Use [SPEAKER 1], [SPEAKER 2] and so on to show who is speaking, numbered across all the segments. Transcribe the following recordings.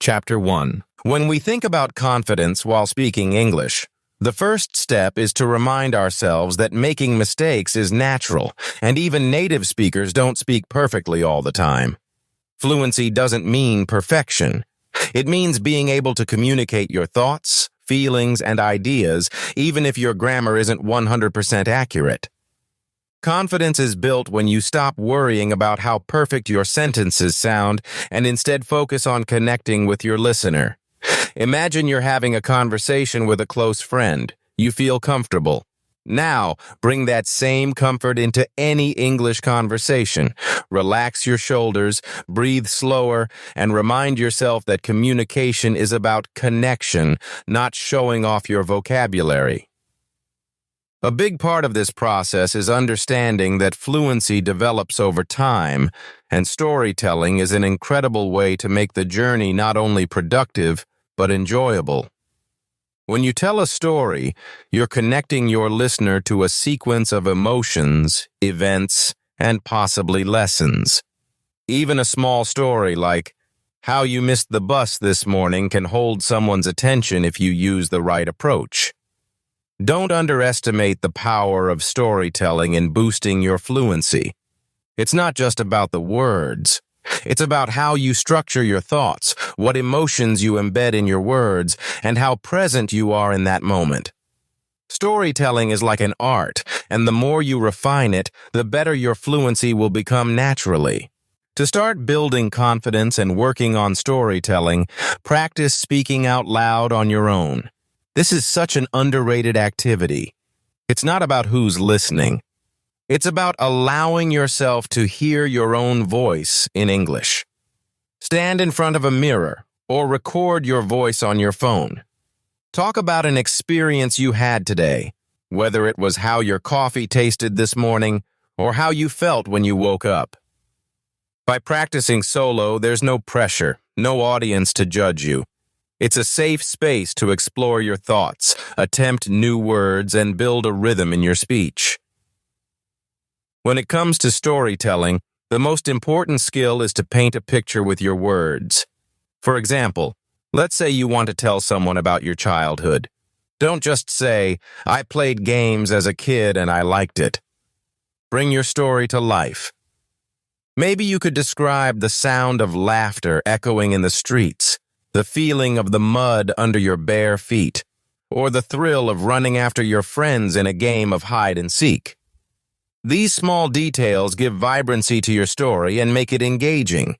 [SPEAKER 1] Chapter 1. When we think about confidence while speaking English, the first step is to remind ourselves that making mistakes is natural, and even native speakers don't speak perfectly all the time. Fluency doesn't mean perfection. It means being able to communicate your thoughts, feelings, and ideas, even if your grammar isn't 100% accurate. Confidence is built when you stop worrying about how perfect your sentences sound and instead focus on connecting with your listener. Imagine you're having a conversation with a close friend. You feel comfortable. Now, bring that same comfort into any English conversation. Relax your shoulders, breathe slower, and remind yourself that communication is about connection, not showing off your vocabulary. A big part of this process is understanding that fluency develops over time, and storytelling is an incredible way to make the journey not only productive, but enjoyable. When you tell a story, you're connecting your listener to a sequence of emotions, events, and possibly lessons. Even a small story like how you missed the bus this morning can hold someone's attention if you use the right approach. Don't underestimate the power of storytelling in boosting your fluency. It's not just about the words. It's about how you structure your thoughts, what emotions you embed in your words, and how present you are in that moment. Storytelling is like an art, and the more you refine it, the better your fluency will become naturally. To start building confidence and working on storytelling, practice speaking out loud on your own. This is such an underrated activity. It's not about who's listening. It's about allowing yourself to hear your own voice in English. Stand in front of a mirror or record your voice on your phone. Talk about an experience you had today, whether it was how your coffee tasted this morning or how you felt when you woke up. By practicing solo, there's no pressure, no audience to judge you. It's a safe space to explore your thoughts, attempt new words, and build a rhythm in your speech. When it comes to storytelling, the most important skill is to paint a picture with your words. For example, let's say you want to tell someone about your childhood. Don't just say, "I played games as a kid and I liked it." Bring your story to life. Maybe you could describe the sound of laughter echoing in the streets, the feeling of the mud under your bare feet, or the thrill of running after your friends in a game of hide and seek. These small details give vibrancy to your story and make it engaging.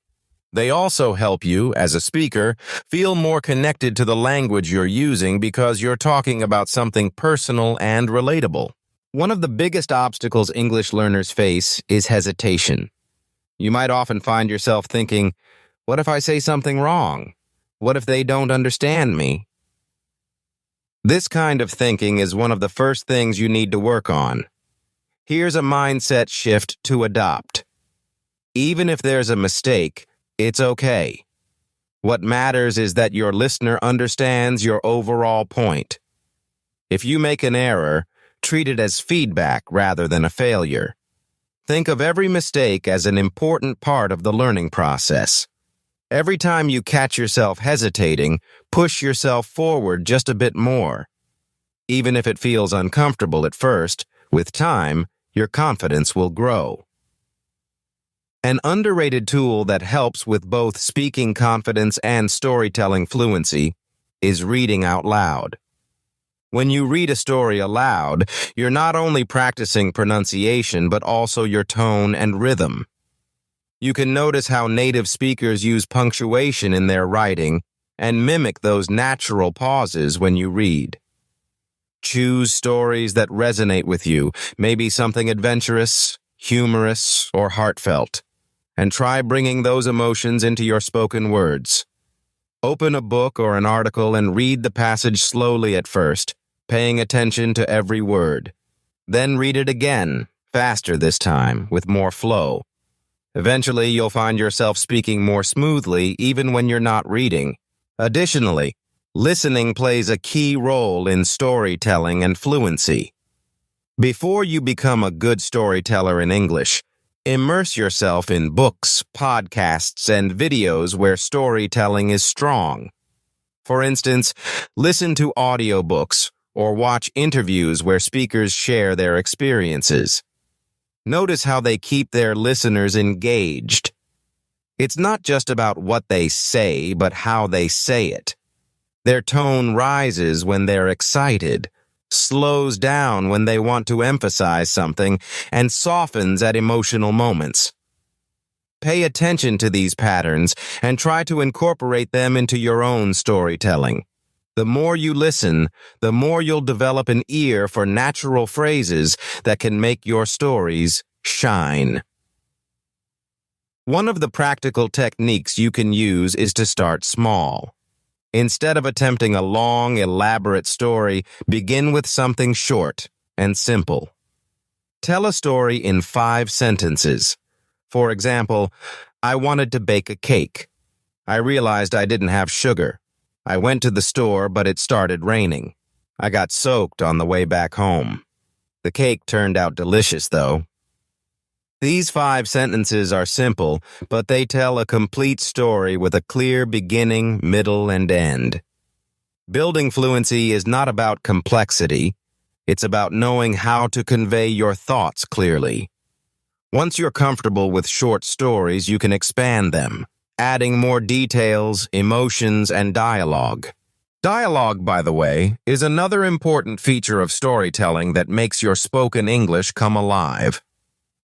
[SPEAKER 1] They also help you, as a speaker, feel more connected to the language you're using because you're talking about something personal and relatable.
[SPEAKER 2] One of the biggest obstacles English learners face is hesitation. You might often find yourself thinking, what if I say something wrong? What if they don't understand me? This kind of thinking is one of the first things you need to work on. Here's a mindset shift to adopt. Even if there's a mistake, it's okay. What matters is that your listener understands your overall point. If you make an error, treat it as feedback rather than a failure. Think of every mistake as an important part of the learning process. Every time you catch yourself hesitating, push yourself forward just a bit more. Even if it feels uncomfortable at first, with time, your confidence will grow. An underrated tool that helps with both speaking confidence and storytelling fluency is reading out loud. When you read a story aloud, you're not only practicing pronunciation but also your tone and rhythm. You can notice how native speakers use punctuation in their writing and mimic those natural pauses when you read. Choose stories that resonate with you, maybe something adventurous, humorous, or heartfelt, and try bringing those emotions into your spoken words. Open a book or an article and read the passage slowly at first, paying attention to every word. Then read it again, faster this time, with more flow. Eventually, you'll find yourself speaking more smoothly even when you're not reading. Additionally, listening plays a key role in storytelling and fluency. Before you become a good storyteller in English, Immerse yourself in books, podcasts, and videos where storytelling is strong. For instance, listen to audiobooks or watch interviews where speakers share their experiences. Notice how they keep their listeners engaged. It's not just about what they say, but how they say it. Their tone rises when they're excited, slows down when they want to emphasize something, and softens at emotional moments. Pay attention to these patterns and try to incorporate them into your own storytelling. The more you listen, the more you'll develop an ear for natural phrases that can make your stories shine. One of the practical techniques you can use is to start small. Instead of attempting a long, elaborate story, begin with something short and simple. Tell a story in 5 sentences. For example, I wanted to bake a cake. I realized I didn't have sugar. I went to the store, but it started raining. I got soaked on the way back home. The cake turned out delicious, though. These 5 sentences are simple, but they tell a complete story with a clear beginning, middle, and end. Building fluency is not about complexity. It's about knowing how to convey your thoughts clearly. Once you're comfortable with short stories, you can expand them, adding more details, emotions, and dialogue. Dialogue, by the way, is another important feature of storytelling that makes your spoken English come alive.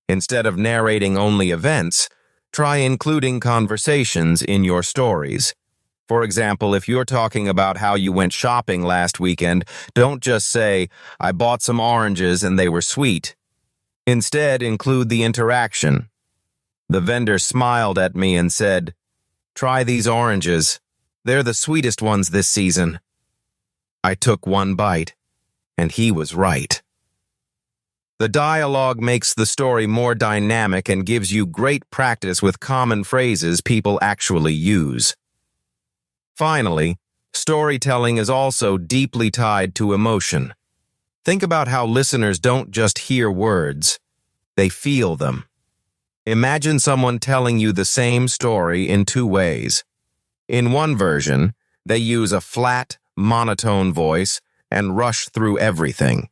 [SPEAKER 2] Instead of narrating only events, try including conversations in your stories. For example, if you're talking about how you went shopping last weekend, don't just say, I bought some oranges and they were sweet. Instead, include the interaction. The vendor smiled at me and said, Try these oranges. They're the sweetest ones this season. I took one bite, and he was right. The dialogue makes the story more dynamic and gives you great practice with common phrases people actually use. Finally, storytelling is also deeply tied to emotion. Think about how listeners don't just hear words, they feel them. Imagine someone telling you the same story in 2 ways. In one version, they use a flat, monotone voice and rush through everything.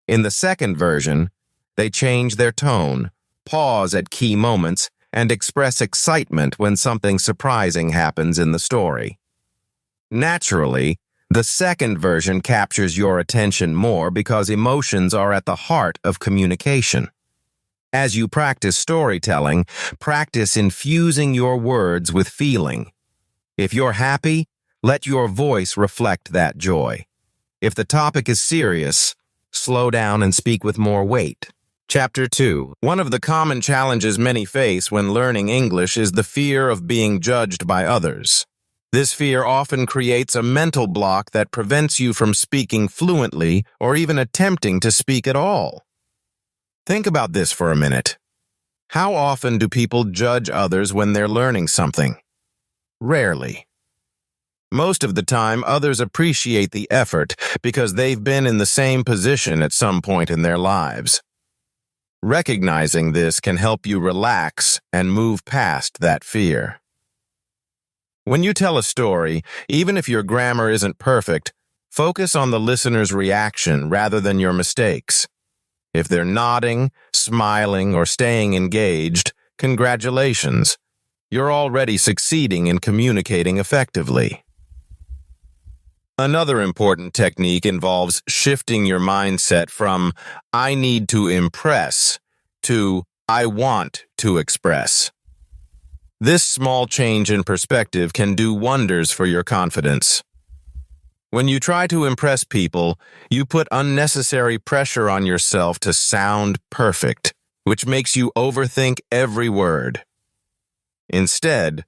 [SPEAKER 2] In the second version, they change their tone, pause at key moments, and express excitement when something surprising happens in the story. Naturally, the second version captures your attention more because emotions are at the heart of communication. As you practice storytelling, practice infusing your words with feeling. If you're happy, let your voice reflect that joy. If the topic is serious, slow down and speak with more weight. Chapter 2. One of the common challenges many face when learning English is the fear of being judged by others. This fear often creates a mental block that prevents you from speaking fluently or even attempting to speak at all. Think about this for a minute. How often do people judge others when they're learning something? Rarely. Most of the time, others appreciate the effort because they've been in the same position at some point in their lives. Recognizing this can help you relax and move past that fear. When you tell a story, even if your grammar isn't perfect, focus on the listener's reaction rather than your mistakes. If they're nodding, smiling, or staying engaged, congratulations. You're already succeeding in communicating effectively. Another important technique involves shifting your mindset from I need to impress to I want to express. This small change in perspective can do wonders for your confidence. When you try to impress people, you put unnecessary pressure on yourself to sound perfect, which makes you overthink every word. Instead,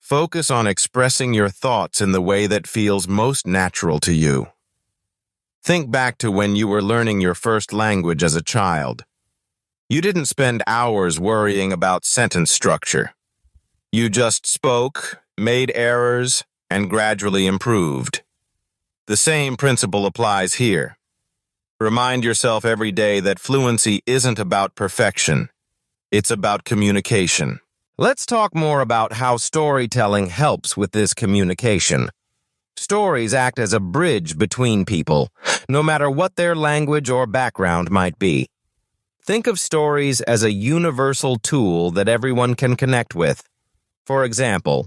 [SPEAKER 2] focus on expressing your thoughts in the way that feels most natural to you. Think back to when you were learning your first language as a child. You didn't spend hours worrying about sentence structure. You just spoke, made errors, and gradually improved. The same principle applies here. Remind yourself every day that fluency isn't about perfection.
[SPEAKER 1] It's about communication. Let's talk more about how storytelling helps with this communication. Stories act as a bridge between people, no matter what their language or background might be. Think of stories as a universal tool that everyone can connect with. For example,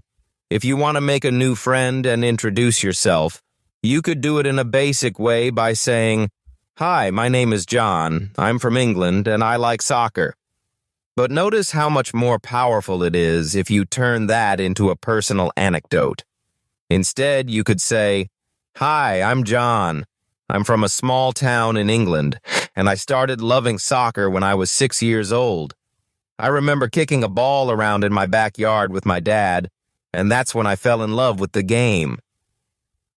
[SPEAKER 1] if you want to make a new friend and introduce yourself, you could do it in a basic way by saying, "Hi, my name is John. I'm from England and I like soccer." But notice how much more powerful it is if you turn that into a personal anecdote. Instead, you could say, "Hi, I'm John. I'm from a small town in England, and I started loving soccer when I was 6 years old. I remember kicking a ball around in my backyard with my dad, and that's when I fell in love with the game."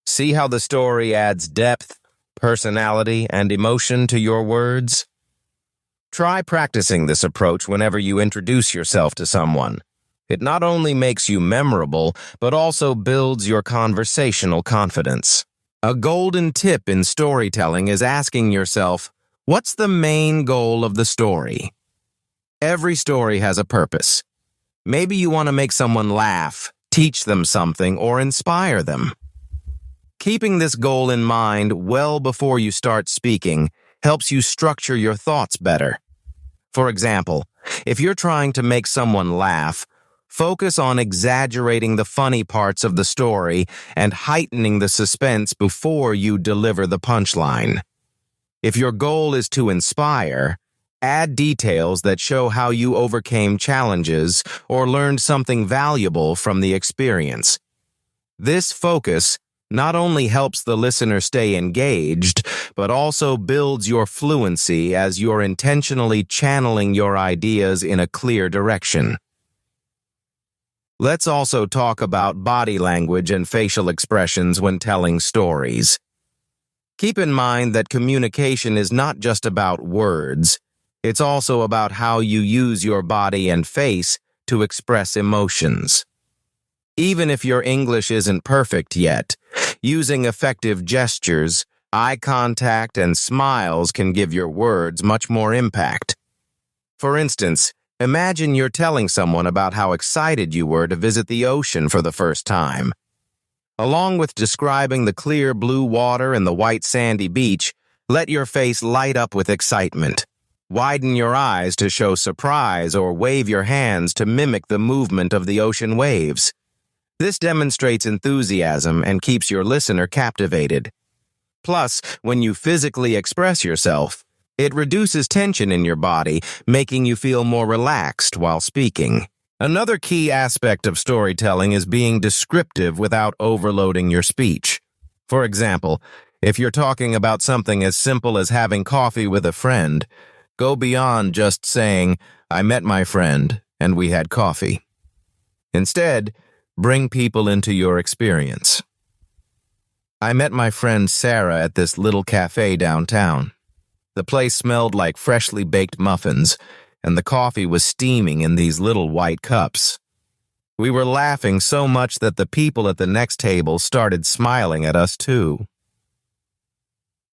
[SPEAKER 1] See how the story adds depth, personality, and emotion to your words? Try practicing this approach whenever you introduce yourself to someone. It not only makes you memorable, but also builds your conversational confidence. A golden tip in storytelling is asking yourself, what's the main goal of the story? Every story has a purpose. Maybe you want to make someone laugh, teach them something, or inspire them. Keeping this goal in mind well before you start speaking helps you structure your thoughts better. For example, if you're trying to make someone laugh, focus on exaggerating the funny parts of the story and heightening the suspense before you deliver the punchline. If your goal is to inspire, add details that show how you overcame challenges or learned something valuable from the experience. This focus not only helps the listener stay engaged, but also builds your fluency as you're intentionally channeling your ideas in a clear direction. Let's also talk about body language and facial expressions when telling stories. Keep in mind that communication is not just about words. It's also about how you use your body and face to express emotions. Even if your English isn't perfect yet, using effective gestures, eye contact, and smiles can give your words much more impact. For instance, imagine you're telling someone about how excited you were to visit the ocean for the first time. Along with describing the clear blue water and the white sandy beach, let your face light up with excitement. Widen your eyes to show surprise or wave your hands to mimic the movement of the ocean waves. This demonstrates enthusiasm and keeps your listener captivated. Plus, when you physically express yourself, it reduces tension in your body, making you feel more relaxed while speaking. Another key aspect of storytelling is being descriptive without overloading your speech. For example, if you're talking about something as simple as having coffee with a friend, go beyond just saying, "I met my friend and we had coffee." Instead, bring people into your experience. "I met my friend Sarah at this little cafe downtown. The place smelled like freshly baked muffins, and the coffee was steaming in these little white cups. We were laughing so much that the people at the next table started smiling at us too."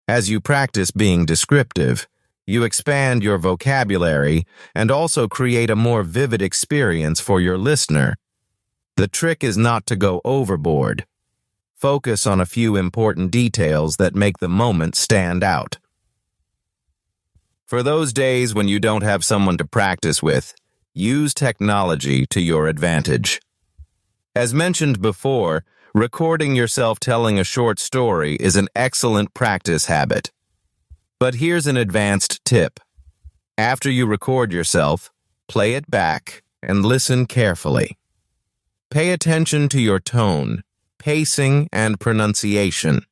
[SPEAKER 1] As you practice being descriptive, you expand your vocabulary and also create a more vivid experience for your listener. The trick is not to go overboard. Focus on a few important details that make the moment stand out. For those days when you don't have someone to practice with, use technology to your advantage. As mentioned before, recording yourself telling a short story is an excellent practice habit. But here's an advanced tip. After you record yourself, play it back and listen carefully. Pay attention to your tone, pacing, and pronunciation.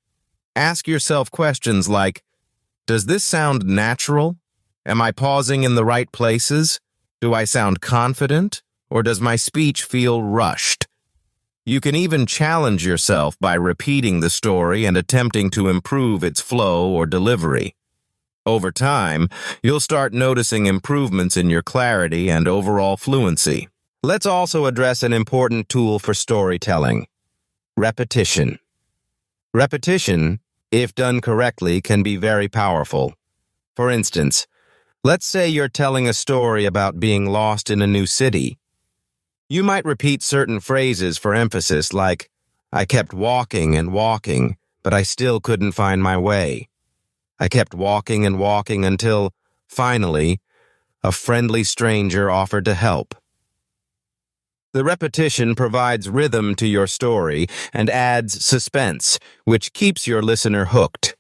[SPEAKER 1] Ask yourself questions like, does this sound natural? Am I pausing in the right places? Do I sound confident? Or does my speech feel rushed? You can even challenge yourself by repeating the story and attempting to improve its flow or delivery. Over time, you'll start noticing improvements in your clarity and overall fluency. Let's also address an important tool for storytelling: repetition. Repetition, if done correctly, can be very powerful. For instance,
[SPEAKER 2] Let's say you're telling a story about being lost in a new city. You might repeat certain phrases for emphasis like, I kept walking and walking, but I still couldn't find my way. I kept walking and walking until, finally, a friendly stranger offered to help. The repetition provides rhythm to your story and adds suspense, which keeps your listener hooked.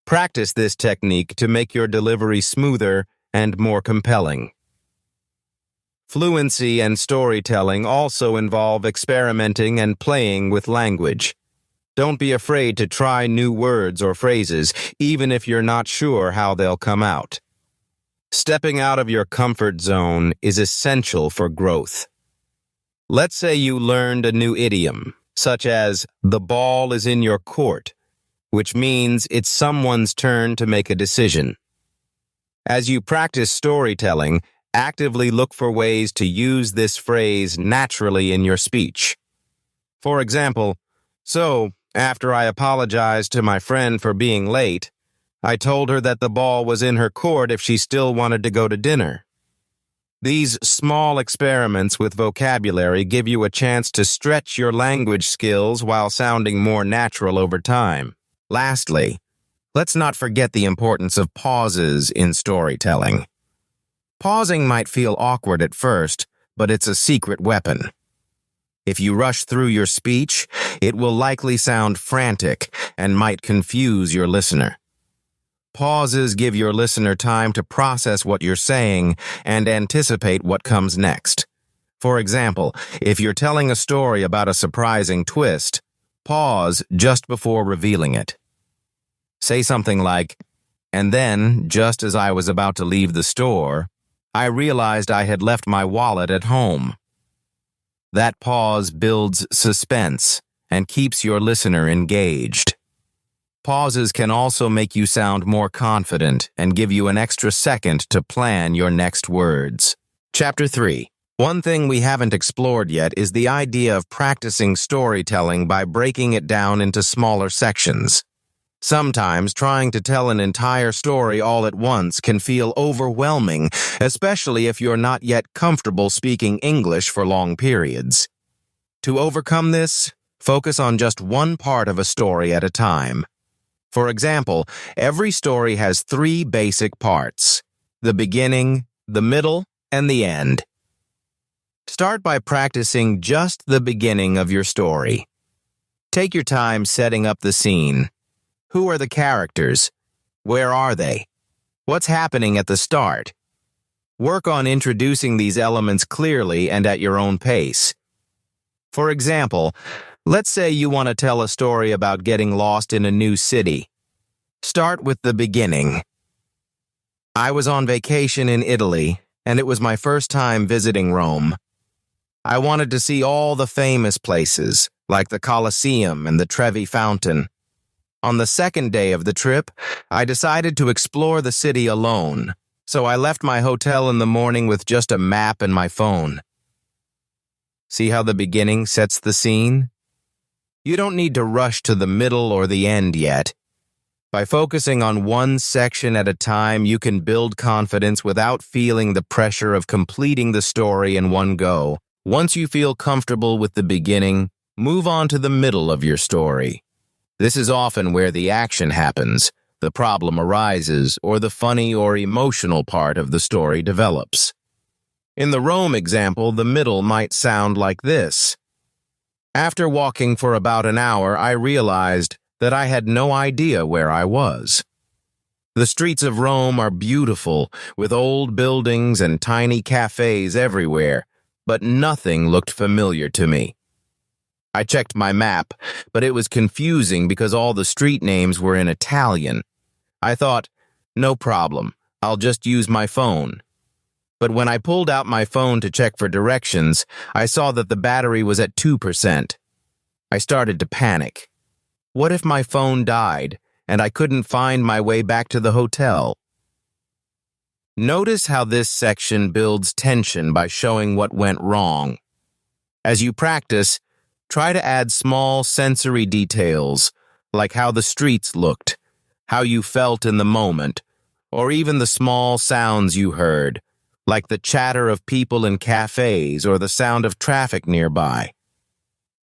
[SPEAKER 2] Practice this technique to make your delivery smoother and more compelling. Fluency and storytelling also involve experimenting and playing with language. Don't be afraid to try new words or phrases, even if you're not sure how they'll come out. Stepping out of your comfort zone is essential for growth. Let's say you learned a new idiom, such as, the ball is in your court, which means it's someone's turn to make a decision. As you practice storytelling, actively look for ways to use this phrase naturally in your speech. For example, so, after I apologized to my friend for being late, I told her that the ball was in her court if she still wanted to go to dinner. These small experiments with vocabulary give you a chance to stretch your language skills while sounding more natural over time. Lastly, let's not forget the importance of pauses in storytelling. Pausing might feel awkward at first, but it's a secret weapon. If you rush through your speech, it will likely sound frantic and might confuse your listener. Pauses give your listener time to process what you're saying and anticipate what comes next. For example, if you're telling a story about a surprising twist, pause just before revealing it. Say something like, and then, just as I was about to leave the store, I realized I had left my wallet at home. That pause builds suspense and keeps your listener engaged. Pauses can also make you sound more confident and give you an extra second to plan your next words. Chapter 3. One thing we haven't explored yet is the idea of practicing storytelling by breaking it down into smaller sections. Sometimes trying to tell an entire story all at once can feel overwhelming, especially if you're not yet comfortable speaking English for long periods. To overcome this, focus on just one part of a story at a time. For example, every story has 3 basic parts: the beginning, the middle, and the end. Start by practicing just the beginning of your story. Take your time setting up the scene. Who are the characters? Where are they? What's happening at the start? Work on introducing these elements clearly and at your own pace. For example, let's say you want to tell a story about getting lost in a new city. Start with the beginning. I was on vacation in Italy, and it was my first time visiting Rome. I wanted to see all the famous places, like the Colosseum and the Trevi Fountain. On the second day of the trip, I decided to explore the city alone, so I left my hotel in the morning with just a map and my phone. See how the beginning sets the scene? You don't need to rush to the middle or the end yet. By focusing on one section at a time, you can build confidence without feeling the pressure of completing the story in one go. Once you feel comfortable with the beginning, move on to the middle of your story. This is often where the action happens, the problem arises, or the funny or emotional part of the story develops. In the Rome example, the middle might sound like this. After walking for about an hour, I realized that I had no idea where I was. The streets of Rome are beautiful, with old buildings and tiny cafes everywhere, but nothing looked familiar to me. I checked my map, but it was confusing because all the street names were in Italian. I thought, no problem, I'll just use my phone. But when I pulled out my phone to check for directions, I saw that the battery was at 2%. I started to panic. What if my phone died and I couldn't find my way back to the hotel? Notice how this section builds tension by showing what went wrong. As you practice, try to add small sensory details, like how the streets looked, how you felt in the moment,
[SPEAKER 1] or even the small sounds you heard, like the chatter of people in cafes or the sound of traffic nearby.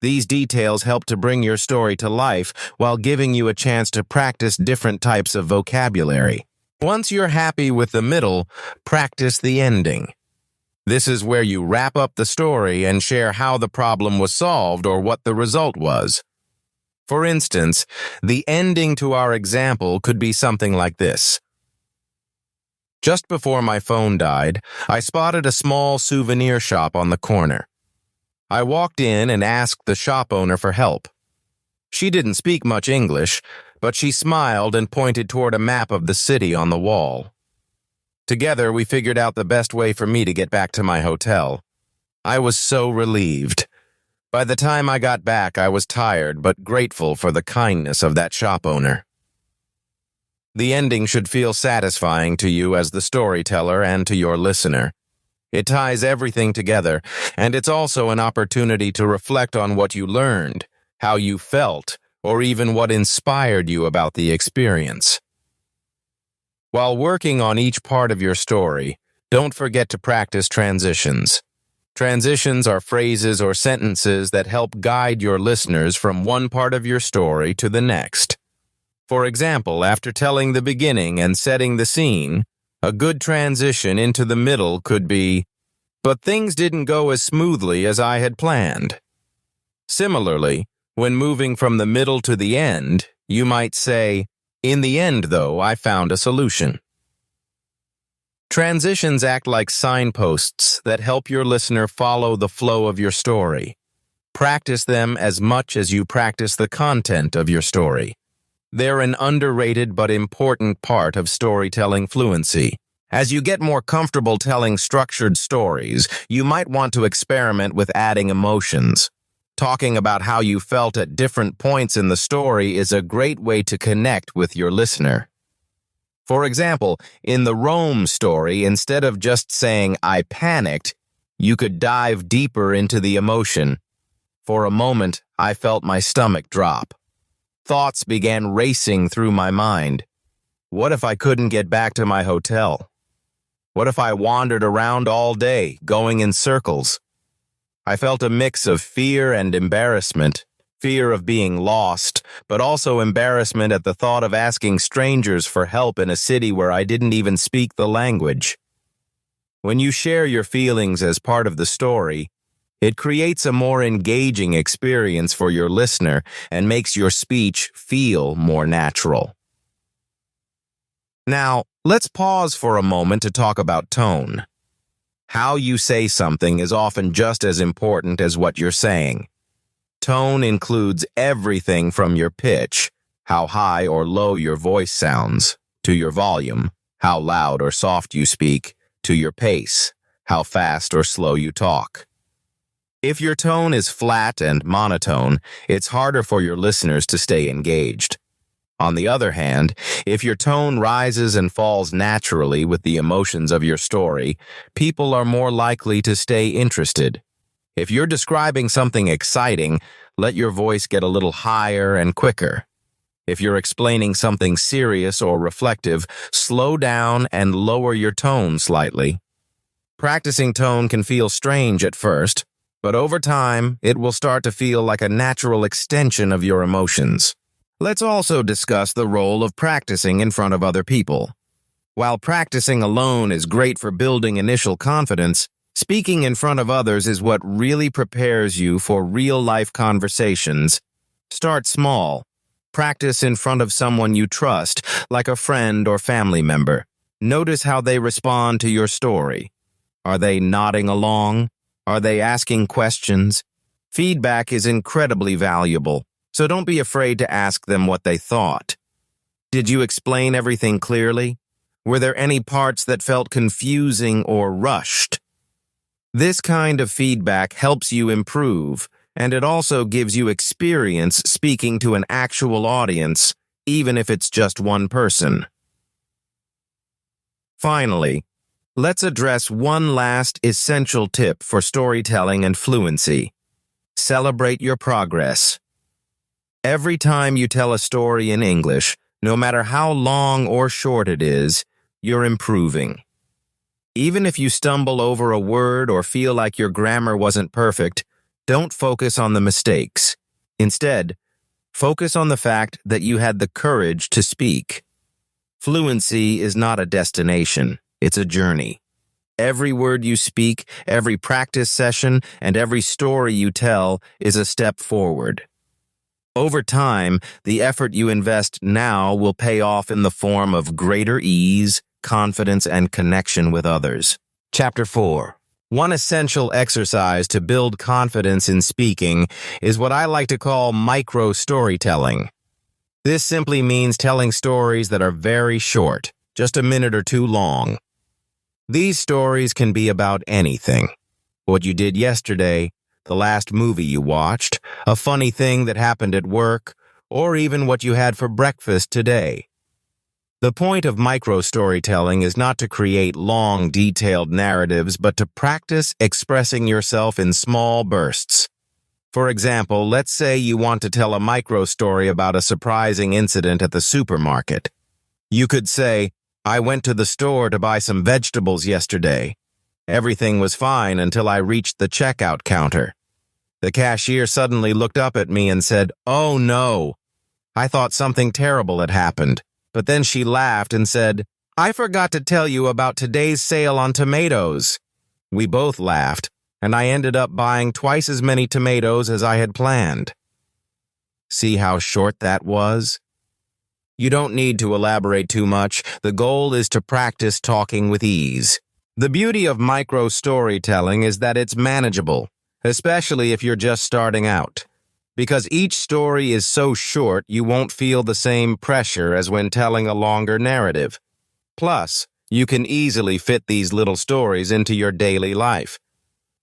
[SPEAKER 1] These details help to bring your story to life while giving you a chance to practice different types of vocabulary. Once you're happy with the middle, practice the ending. This is where you wrap up the story and share how the problem was solved or what the result was. For instance, the ending to our example could be something like this. Just before my phone died, I spotted a small souvenir shop on the corner. I walked in and asked the shop owner for help. She didn't speak much English, but she smiled and pointed toward a map of the city on the wall. Together, we figured out the best way for me to get back to my hotel. I was so relieved. By the time I got back, I was tired but grateful for the kindness of that shop owner. The ending should feel satisfying to you as the storyteller and to your listener. It ties everything together, and it's also an opportunity to reflect on what you learned, how you felt, or even what inspired you about the experience. While working on each part of your story, don't forget to practice transitions. Transitions are phrases or sentences that help guide your listeners from one part of your story to the next. For example, after telling the beginning and setting the scene, a good transition into the middle could be, "But things didn't go as smoothly as I had planned." Similarly, when moving from the middle to the end, you might say, "In the end, though, I found a solution." Transitions act like signposts that help your listener follow the flow of your story. Practice them as much as you practice the content of your story. They're an underrated but important part of storytelling fluency. As you get more comfortable telling structured stories, you might want to experiment with adding emotions. Talking about how you felt at different points in the story is a great way to connect with your listener. For example, in the Rome story, instead of just saying, "I panicked," you could dive deeper into the emotion. "For a moment, I felt my stomach drop. Thoughts began racing through my mind. What if I couldn't get back to my hotel? What if I wandered around all day, going in circles? I felt a mix of fear and embarrassment, fear of being lost, but also embarrassment at the thought of asking strangers for help in a city where I didn't even speak the language." When you share your feelings as part of the story, it creates a more engaging experience for your listener and makes your speech feel more natural. Now, let's pause for a moment to talk about tone. How you say something is often just as important as what you're saying. Tone includes everything from your pitch, how high or low your voice sounds, to your volume, how loud or soft you speak, to your pace, how fast or slow you talk. If your tone is flat and monotone, it's harder for your listeners to stay engaged. On the other hand, if your tone rises and falls naturally with the emotions of your story, people are more likely to stay interested. If you're describing something exciting, let your voice get a little higher and quicker. If you're explaining something serious or reflective, slow down and lower your tone slightly. Practicing tone can feel strange at first, but over time, it will start to feel like a natural extension of your emotions. Let's also discuss the role of practicing in front of other people. While practicing alone is great for building initial confidence, speaking in front of others is what really prepares you for real-life conversations. Start small. Practice in front of someone you trust, like a friend or family member. Notice how they respond to your story. Are they nodding along? Are they asking questions? Feedback is incredibly valuable, so don't be afraid to ask them what they thought. Did you explain everything clearly? Were there any parts that felt confusing or rushed? This kind of feedback helps you improve, and it also gives you experience speaking to an actual audience, even if it's just one person. Finally, let's address one last essential tip for storytelling and fluency. Celebrate your progress. Every time you tell a story in English, no matter how long or short it is,
[SPEAKER 2] you're improving. Even if you stumble over a word or feel like your grammar wasn't perfect, don't focus on the mistakes. Instead, focus on the fact that you had the courage to speak. Fluency is not a destination, it's a journey. Every word you speak, every practice session, and every story you tell is a step forward. Over time, the effort you invest now will pay off in the form of greater ease, confidence, and connection with others. Chapter 4. One essential exercise to build confidence in speaking is what I like to call micro-storytelling. This simply means telling stories that are very short, just a minute or two long. These stories can be about anything. What you did yesterday, the last movie you watched, a funny thing that happened at work, or even what you had for breakfast today. The point of micro-storytelling is not to create long, detailed narratives, but to practice expressing yourself in small bursts. For example, let's say you want to tell a micro-story about a surprising incident at the supermarket. You could say, "I went to the store to buy some vegetables yesterday. Everything was fine until I reached the checkout counter. The cashier suddenly looked up at me and said, 'Oh no.' I thought something terrible had happened, but then she laughed and said, 'I forgot to tell you about today's sale on tomatoes.' We both laughed, and I ended up buying twice as many tomatoes as I had planned." See how short that was? You don't need to elaborate too much. The goal is to practice talking with ease. The beauty of micro-storytelling is that it's manageable, especially if you're just starting out. Because each story is so short, you won't feel the same pressure as when telling a longer narrative. Plus, you can easily fit these little stories into your daily life.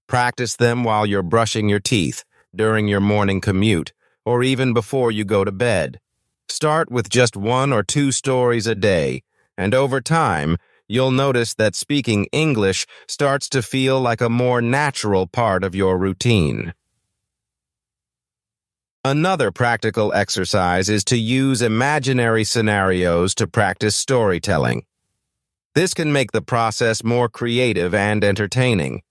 [SPEAKER 2] Practice them while you're brushing your teeth, during your morning commute, or even before you go to bed. Start with just 1 or 2 stories a day, and over time, you'll notice that speaking English starts to feel like a more natural part of your routine. Another practical exercise is to use imaginary scenarios to practice storytelling. This can make the process more creative and entertaining.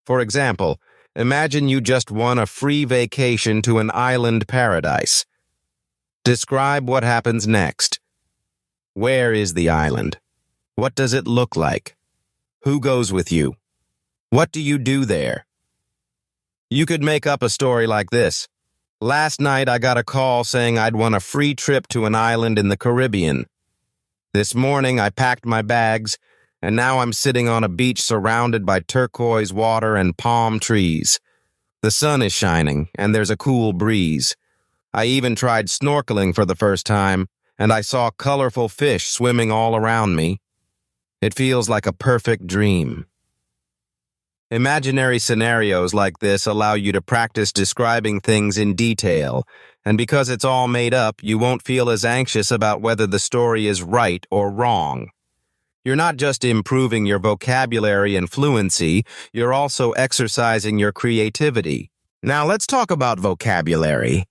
[SPEAKER 2] For example, imagine you just won a free vacation to an island paradise. Describe what happens next. Where is the island? What does it look like? Who goes with you? What do you do there? You could make up a story like this. Last night I got a call saying I'd won a free trip to an island in the Caribbean. This morning I packed my bags, and now I'm sitting on a beach surrounded by turquoise water and palm trees. The sun is shining, and there's a cool breeze. I even tried snorkeling for the first time, and I saw colorful fish swimming all around me. It feels like a perfect dream. Imaginary scenarios like this allow you to practice describing things in detail, and because it's all made up, you won't feel as anxious about whether the story is right or wrong. You're not just improving your vocabulary and fluency, you're also exercising your creativity. Now let's talk about vocabulary.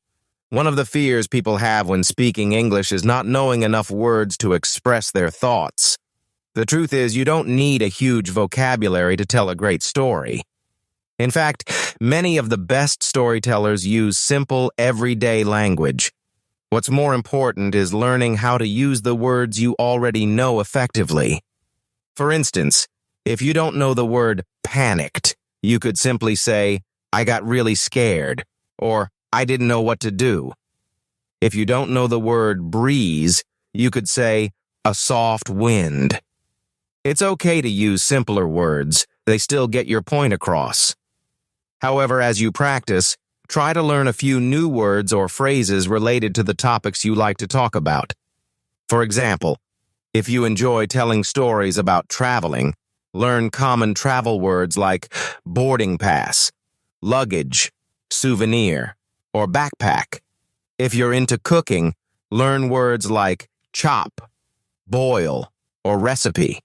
[SPEAKER 2] One of the fears people have when speaking English is not knowing enough words to express their thoughts. The truth is, you don't need a huge vocabulary to tell a great story. In fact, many of the best storytellers use simple, everyday language. What's more important is learning how to use the words you already know effectively. For instance, if you don't know the word panicked, you could simply say, "I got really scared," or "I didn't know what to do." If you don't know the word breeze, you could say, "a soft wind." It's okay to use simpler words. They still get your point across. However, as you practice, try to learn a few new words or phrases related to the topics you like to talk about. For example, if you enjoy telling stories about traveling, learn common travel words like boarding pass, luggage, souvenir, or backpack. If you're into cooking, learn words like chop, boil, or recipe.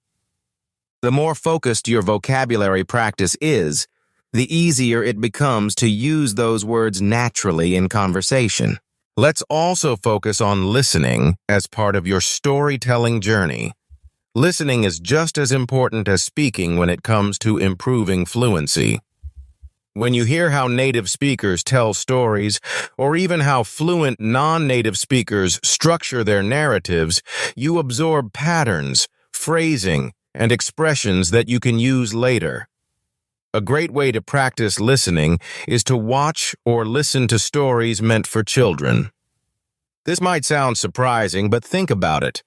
[SPEAKER 2] The more focused your vocabulary practice is, the easier it becomes to use those words naturally in conversation. Let's also focus on listening as part of your storytelling journey.
[SPEAKER 1] Listening is just as important as speaking when it comes to improving fluency. When you hear how native speakers tell stories, or even how fluent non-native speakers structure their narratives, you absorb patterns, phrasing, and expressions that you can use later. A great way to practice listening is to watch or listen to stories meant for children. This might sound surprising, but think about it.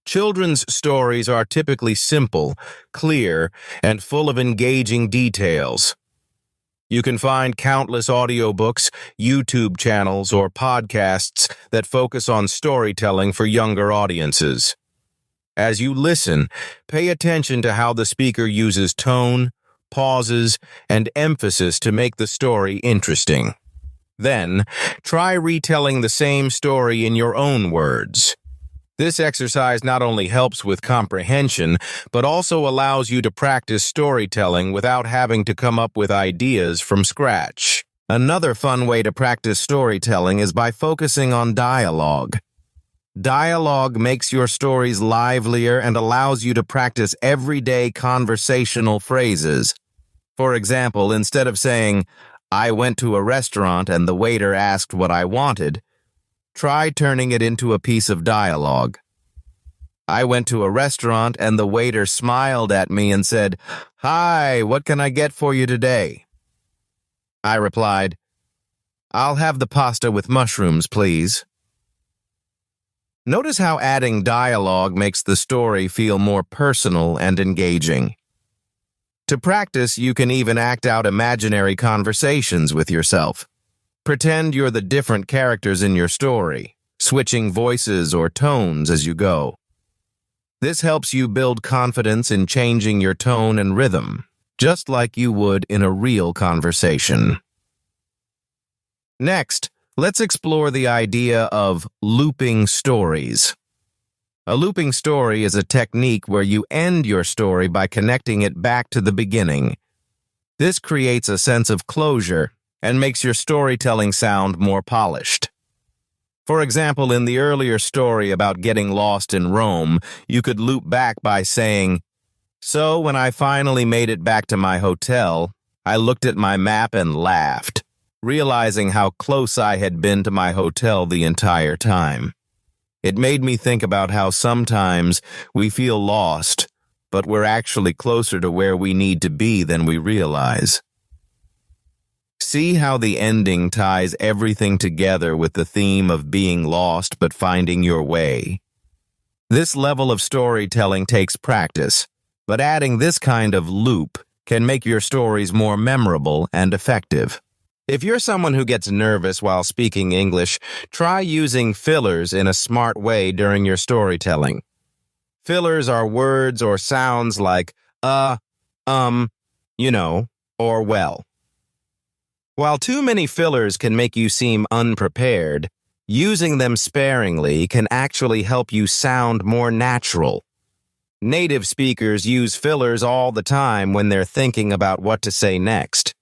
[SPEAKER 1] Children's stories are typically simple, clear, and full of engaging details. You can find countless audiobooks, YouTube channels, or podcasts that focus on storytelling for younger audiences. As you listen, pay attention to how the speaker uses tone, pauses, and emphasis to make the story interesting. Then, try retelling the same story in your own words. This exercise not only helps with comprehension, but also allows you to practice storytelling without having to come up with ideas from scratch. Another fun way to practice storytelling is by focusing on dialogue. Dialogue makes your stories livelier and allows you to practice everyday conversational phrases. For example, instead of saying, "I went to a restaurant and the waiter asked what I wanted," try turning it into a piece of dialogue. "I went to a restaurant and the waiter smiled at me and said, 'Hi, what can I get for you today?' I replied, 'I'll have the pasta with mushrooms, please.'" Notice how adding dialogue makes the story feel more personal and engaging. To practice, you can even act out imaginary conversations with yourself. Pretend you're the different characters in your story, switching voices or tones as you go. This helps you build confidence in changing your tone and rhythm, just like you would in a real conversation. Next, let's explore the idea of looping stories. A looping story is a technique where you end your story by connecting it back to the beginning. This creates a sense of closure and makes your storytelling sound more polished. For example, in the earlier story about getting lost in Rome, you could loop back by saying, "So when I finally made it back to my hotel, I looked at my map and laughed, realizing how close I had been to my hotel the entire time. It made me think about how sometimes we feel lost, but we're actually closer to where we need to be than we realize." See how the ending ties everything together with the theme of being lost but finding your way. This level of storytelling takes practice, but adding this kind of loop can make your stories more memorable and effective. If you're someone who gets nervous while speaking English, try using fillers in a smart way during your storytelling. Fillers are words or sounds like or well. While too many fillers can make you seem unprepared, using them sparingly can actually help you sound more natural. Native speakers use fillers all the time when they're thinking about what to say next.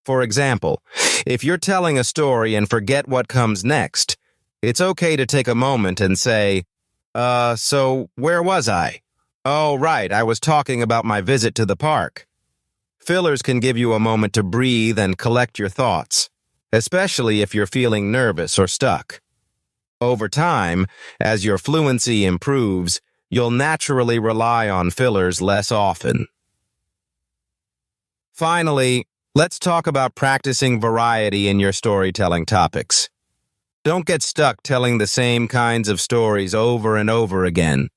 [SPEAKER 1] For example, if you're telling a story and forget what comes next, it's okay to take a moment and say, "So where was I? Oh, right, I was talking about my visit to the park." Fillers can give you a moment to breathe and collect your thoughts, especially if you're feeling nervous or stuck. Over time, as your fluency improves, you'll naturally rely on fillers less often. Finally, let's talk about practicing variety in your storytelling topics. Don't get stuck telling the same kinds of stories over and over again.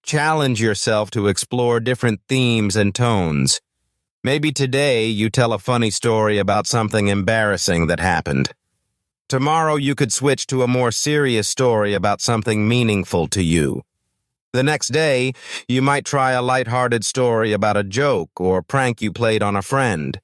[SPEAKER 1] Challenge yourself to explore different themes and tones. Maybe today you tell a funny story about something embarrassing that happened. Tomorrow you could switch to a more serious story about something meaningful to you. The next day, you might try a lighthearted story about a joke or prank you played on a friend.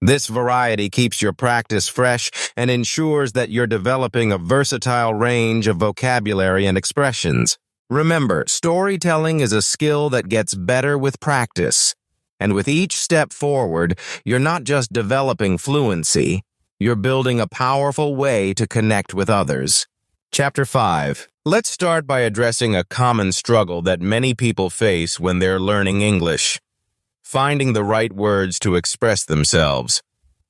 [SPEAKER 1] This variety keeps your practice fresh and ensures that you're developing a versatile range of vocabulary and expressions. Remember, storytelling is a skill that gets better with practice. And with each step forward, you're not just developing fluency, you're building a powerful way to connect with others. Chapter 5. Let's start by addressing a common struggle that many people face when they're learning English: finding the right words to express themselves.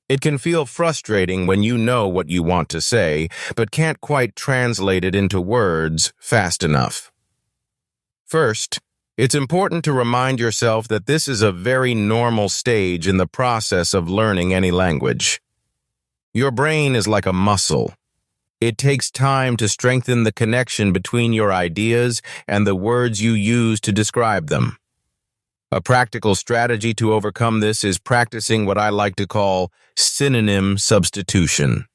[SPEAKER 1] It can feel frustrating when you know what you want to say, but can't quite translate it into words fast enough. First, it's important to remind yourself that this is a very normal stage in the process of learning any language. Your brain is like a muscle. It takes time to strengthen the connection between your ideas and the words you use to describe them. A practical strategy to overcome this is practicing what I like to call synonym substitution.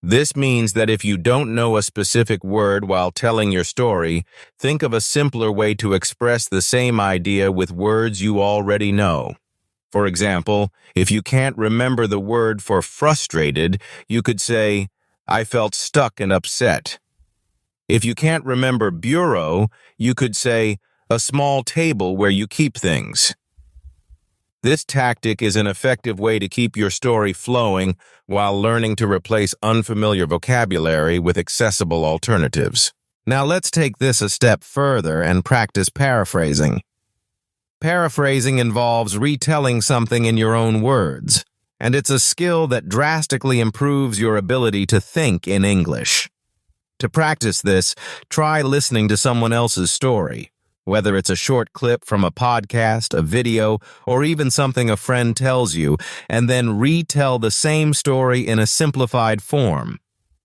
[SPEAKER 1] This means that if you don't know a specific word while telling your story, think of a simpler way to express the same idea with words you already know. For example, if you can't remember the word for frustrated, you could say, "I felt stuck and upset." If you can't remember bureau, you could say, "a small table where you keep things." This tactic is an effective way to keep your story flowing while learning to replace unfamiliar vocabulary with accessible alternatives. Now let's take this a step further and practice paraphrasing. Paraphrasing involves retelling something in your own words, and it's a skill that drastically improves your ability to think in English. To practice this, try listening to someone else's story, whether it's a short clip from a podcast, a video, or even something a friend tells you, and then retell the same story in a simplified form.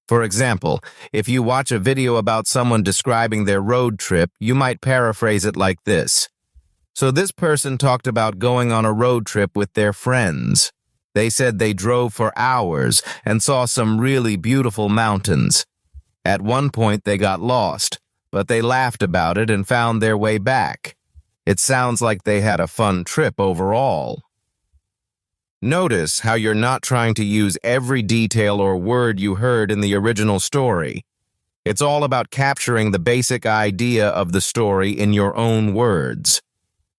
[SPEAKER 1] For example, if you watch a video about someone describing their road trip, you might paraphrase it like this. "So this person talked about going on a road trip with their friends. They said they drove for hours and saw some really beautiful mountains. At one point they got lost, but they laughed about it and found their way back. It sounds like they had a fun trip overall." Notice how you're not trying to use every detail or word you heard in the original story. It's all about capturing the basic idea of the story in your own words.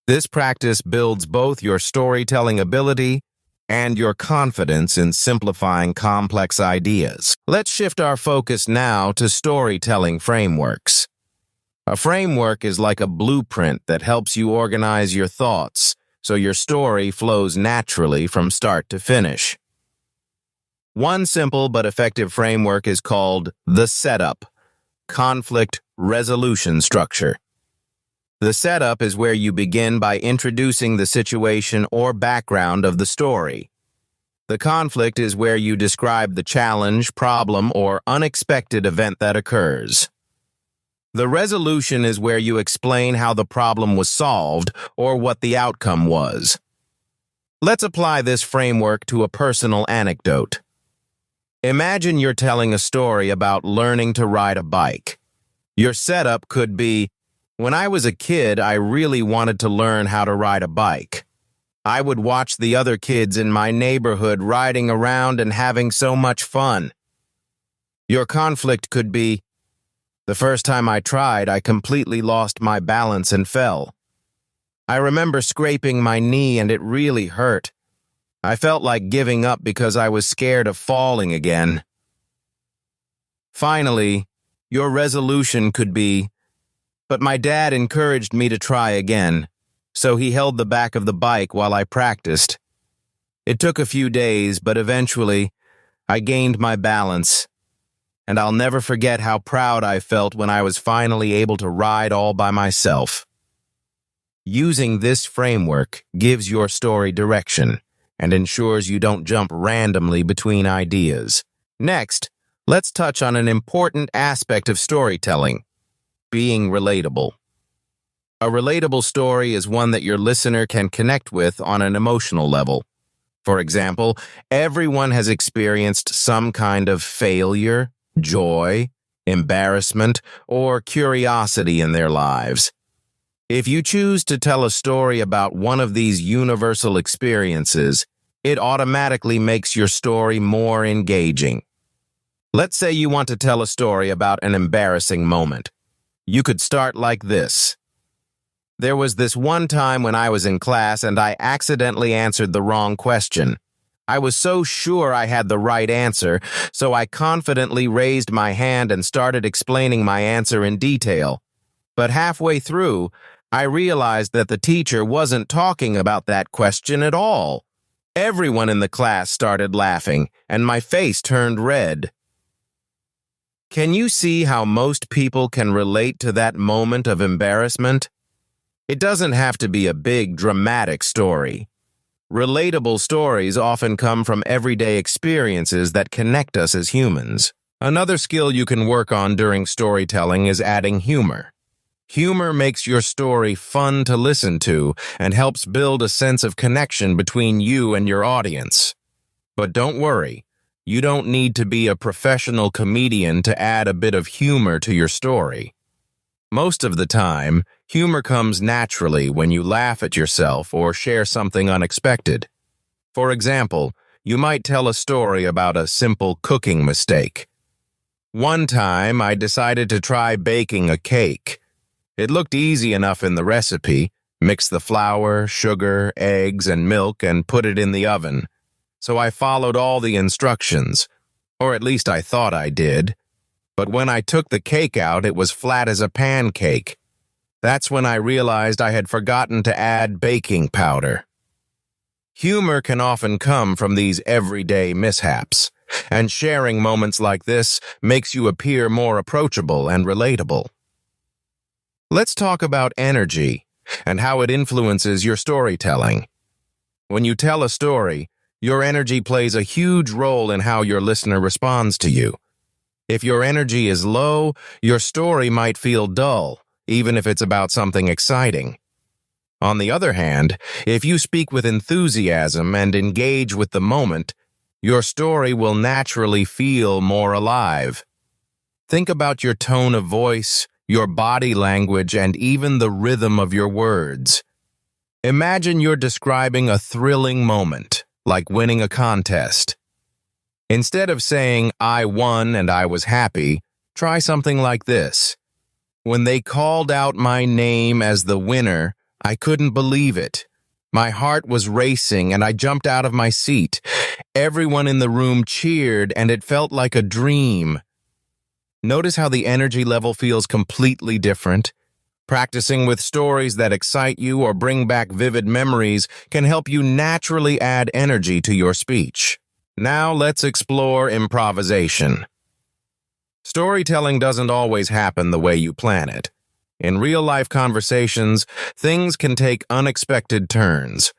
[SPEAKER 1] This practice builds both your storytelling ability and your confidence in simplifying complex ideas. Let's shift our focus now to storytelling frameworks. A framework is like a blueprint that helps you organize your thoughts so your story flows naturally from start to finish. One simple but effective framework is called the setup, conflict resolution structure. The setup is where you begin by introducing the situation or background of the story. The conflict is where you describe the challenge, problem, or unexpected event that occurs. The resolution is where you explain how the problem was solved or what the outcome was. Let's apply this framework to a personal anecdote. Imagine you're telling a story about learning to ride a bike. Your setup could be, "When I was a kid, I really wanted to learn how to ride a bike. I would watch the other kids in my neighborhood riding around and having so much fun." Your conflict could be, "The first time I tried, I completely lost my balance and fell. I remember scraping my knee and it really hurt. I felt like giving up because I was scared of falling again." Finally, your resolution could be, "But my dad encouraged me to try again, so he held the back of the bike while I practiced. It took a few days, but eventually, I gained my balance, and I'll never forget how proud I felt when I was finally able to ride all by myself." Using this framework gives your story direction and ensures you don't jump randomly between ideas. Next, let's touch on an important aspect of storytelling: being relatable. A relatable story is one that your listener can connect with on an emotional level. For example, everyone has experienced some kind of failure, joy, embarrassment, or curiosity in their lives. If you choose to tell a story about one of these universal experiences, it automatically makes your story more engaging. Let's say you want to tell a story about an embarrassing moment. You could start like this. "There was this one time when I was in class and I accidentally answered the wrong question. I was so sure I had the right answer, so I confidently raised my hand and started explaining my answer in detail. But halfway through, I realized that the teacher wasn't talking about that question at all. Everyone in the class started laughing, and my face turned red. Can you see how most people can relate to that moment of embarrassment? It doesn't have to be a big, dramatic story. Relatable stories often come from everyday experiences that connect us as humans. Another skill you can work on during storytelling is adding humor. Humor makes your story fun to listen to and helps build a sense of connection between you and your audience. But don't worry, you don't need to be a professional comedian to add a bit of humor to your story. Most of the time, humor comes naturally when you laugh at yourself or share something unexpected. For example, you might tell a story about a simple cooking mistake. One time, I decided to try baking a cake. It looked easy enough in the recipe. Mix the flour, sugar, eggs, and milk and put it in the oven. So I followed all the instructions, or at least I thought I did. But when I took the cake out, it was flat as a pancake. That's when I realized I had forgotten to add baking powder. Humor can often come from these everyday mishaps, and sharing moments like this makes you appear more approachable and relatable. Let's talk about energy and how it influences your storytelling. When you tell a story, your energy plays a huge role in how your listener responds to you. If your energy is low, your story might feel dull, even if it's about something exciting. On the other hand, if you speak with enthusiasm and engage with the moment, your story will naturally feel more alive. Think about your tone of voice, your body language, and even the rhythm of your words. Imagine you're describing a thrilling moment, like winning a contest. Instead of saying, "I won and I was happy," try something like this. "When they called out my name as the winner, I couldn't believe it. My heart was racing and I jumped out of my seat. Everyone in the room cheered and it felt like a dream." Notice how the energy level feels completely different. Practicing with stories that excite you or bring back vivid memories can help you naturally add energy to your speech. Now let's explore improvisation. Storytelling doesn't always happen the way you plan it. In real-life conversations, things can take unexpected turns.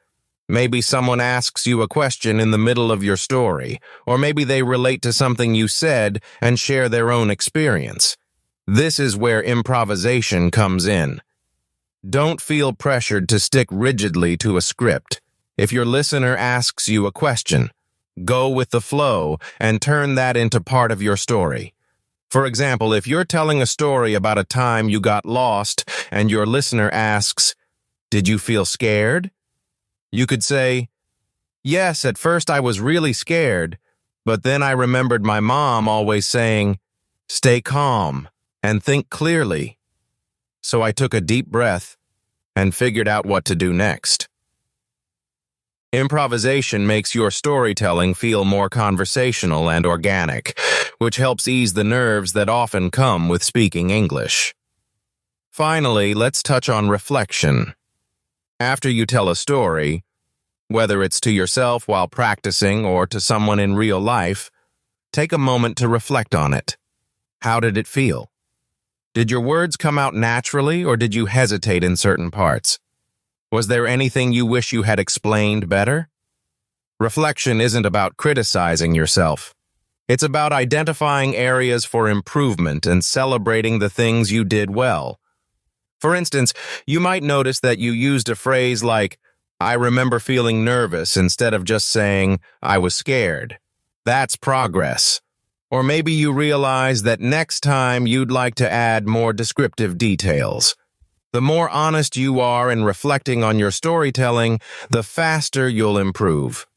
[SPEAKER 1] Maybe someone asks you a question in the middle of your story, or maybe they relate to something you said and share their own experience. This is where improvisation comes in. Don't feel pressured to stick rigidly to a script. If your listener asks you a question, go with the flow and turn that into part of your story. For example, if you're telling a story about a time you got lost and your listener asks, "Did you feel scared?" You could say, "Yes, at first I was really scared, but then I remembered my mom always saying, 'Stay calm and think clearly.' So I took a deep breath and figured out what to do next." Improvisation makes your storytelling feel more conversational and organic, which helps ease the nerves that often come with speaking English. Finally, let's touch on reflection. After you tell a story, whether it's to yourself while practicing or to someone in real life, take a moment to reflect on it. How did it feel? Did your words come out naturally or did you hesitate in certain parts? Was there anything you wish you had explained better? Reflection isn't about criticizing yourself. It's about identifying areas for improvement and celebrating the things you did well. For instance, you might notice that you used a phrase like, "I remember feeling nervous," instead of just saying, "I was scared." That's progress. Or maybe you realize that next time you'd like to add more descriptive details. The more honest you are in reflecting on your storytelling, the faster you'll improve.